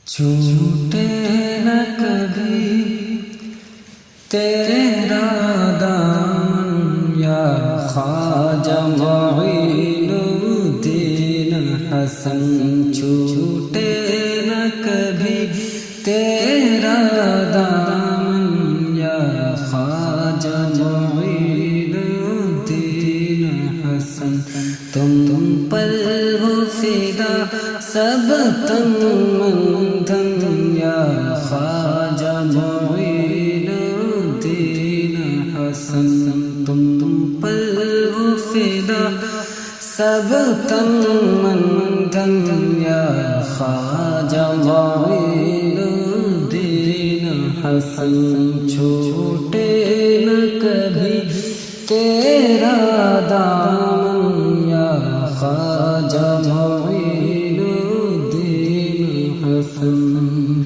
چھوٹے نہ کبھی تیرا دامن یا خواجہ معین الدین حسن، چھوٹے نہ کبھی تیرا دامن یا خواجہ معین الدین حسن، تم پر ہو فدا سب تن من دھن یا خواجہ معین الدین حسن، تم پر ہو فدا سب تن من دھن یا خواجہ معین الدین حسن، چھوٹے نہ کبھی تیرا دامن یا خواجہ معین الدین حسن،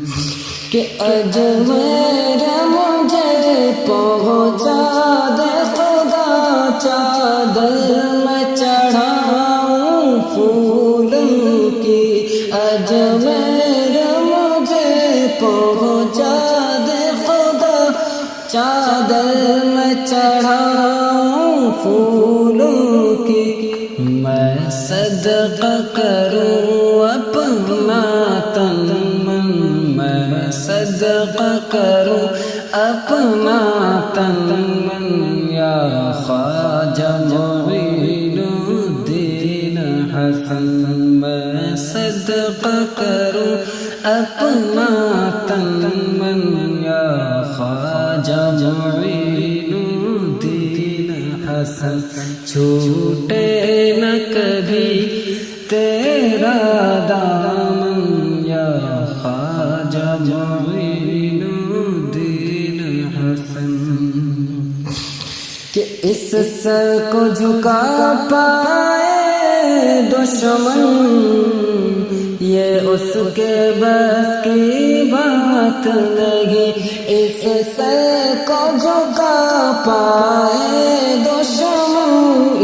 کہ اجمیر مجھے پہنچا دے خدا، چادر میں چڑھاؤں پھول کی، اجمیر مجھے پہنچا دے خدا، چادر میں چڑھاؤں پھول کی، میں صدقہ کروں اپنا تن من، میں صدقہ کروں اپنا تن من یا خواجہ معین الدین حسن، میں صدقہ کروں اپنا تن من یا خواجہ معین الدین حسن، چھوٹے نہ کبھی تیرا دامن یا خواجہ معین الدین حسن، کہ اس سر کو جھکا پائے دشمن، یہ اس کے بس کی بات نہیں، اس سر کو جھکا پائے دشمن،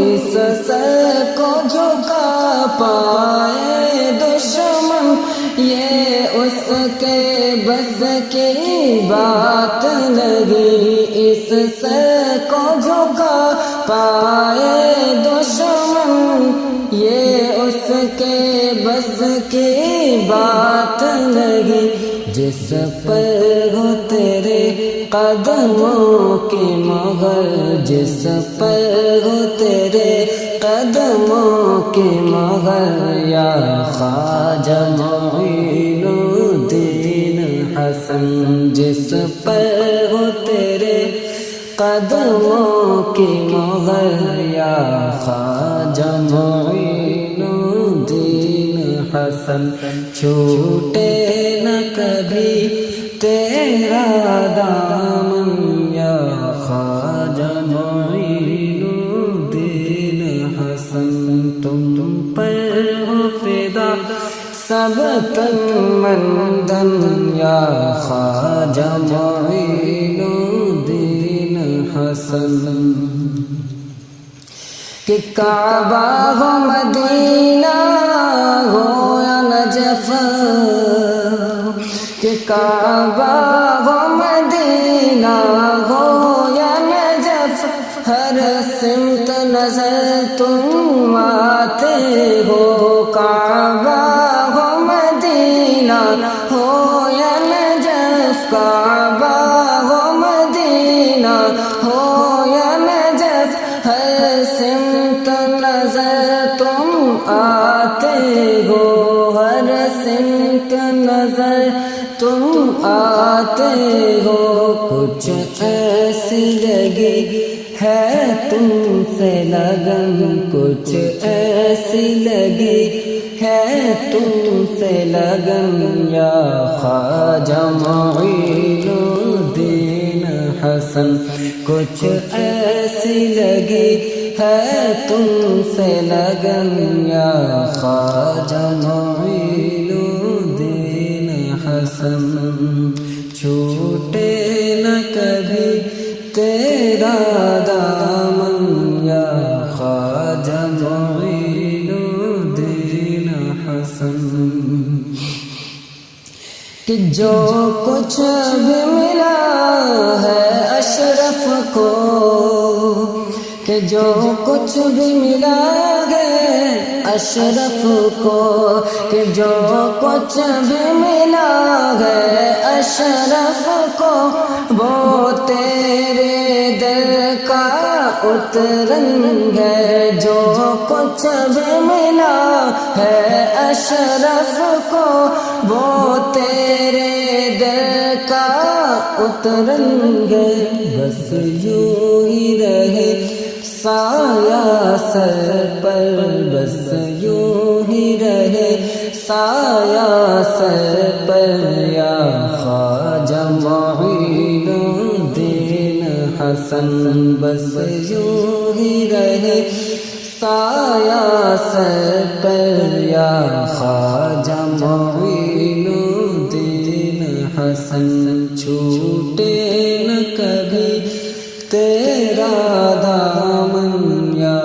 اس سر کو جھکا پائے دشمن، یہ اس کے بس کی بات نہیں، اس سر کو جھکا پائے دشمن، یہ اس کے بس کی بات نہیں، جس پر ہو تیرے قدموں کی مہر، جس پر ہو تیرے قدموں کی مہر یا خواجہ معین الدین حسن، جس پر ہو تیرے قدموں کی مہر یا خواجہ معین الدین حسن، چھوٹے نہ کبھی تیرا دامن یا خواجہ معین الدین حسن، تم پر ہو فدا سب تن من دھن یا خواجہ معین الدین حسن، کہ کعبہ ہو مدینہ ہو یا نجف، کہ کعبہ ہو مدینہ ہو یا نجف، ہر سمت نظر تم آتے ہو، کعبہ ہو مدینہ ہو یا نجف، کعبہ ہو مدینہ ہو یا نجف، ہر سمت نظر تم آتے ہو، ہر سمت نظر تم آتے ہو، کچھ ایسی لگی ہے تم سے لگن، کچھ ایسی لگی ہے تم سے لگن یا خواجہ معین الدین حسن، کچھ ایسی لگی ہے تم سے لگن یا خواجہ معین الدین حسن، چھوٹے نہ کبھی تیرا دامن یا خواجہ معین الدین حسن، کہ جو کچھ بھی ملا ہے اشرف کو، کہ جو کچھ بھی ملا ہے اشرف کو، کہ جو کچھ بھی ملا ہے اشرف کو، وہ تیرے دل کا اترنگ ہے۔ جو کچھ بھی ملا ہے اشرف کو، وہ تیرے دل کا اترنگ ہے۔ بس یوں ہی رہے سایہ سر پر، بس یوں ہی رہے سایہ سر پر، یا خواجہ معین الدین حسن، بس یوں ہی رہے سایہ سر پر، یا خواجہ معین الدین حسن۔ چھوٹے نہ کبھی تیرا دامن، یا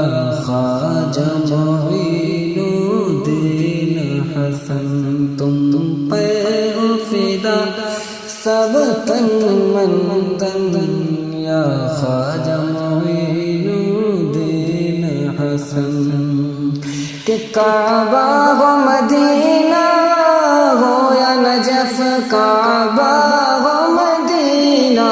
خواجہ معین الدین حسن۔ تم پہ ہو فدا سب تن من تن، یا خواجہ معین الدین حسن۔ کہ کعبہ ہو مدینہ ہو یا نجف، کعبہ ہو مدینہ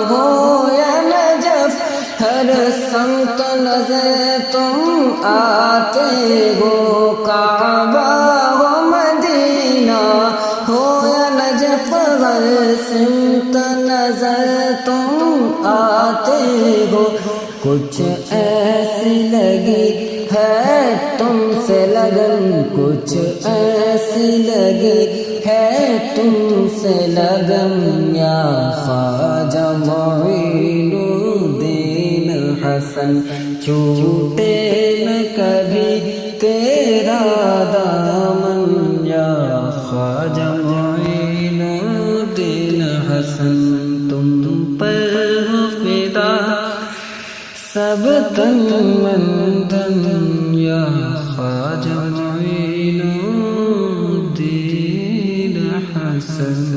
ہو یا نجف، ہر سمت نظر تم آتے ہو۔ کعبہ ہو مدینہ ہو یا نجف، ہر سمت نظر تم آتے ہو۔ کچھ ایسی لگی ہے تم سے لگن، کچھ ایسی لگی ہے تم سے لگن، یا خواجہ معین الدین حسن۔ چھوٹے نہ کبھی تیرا دامن، یا خواجہ معین الدین حسن۔ تم پر ہو فدا سب تن من تن، یا خواجہ معین الدین حسن۔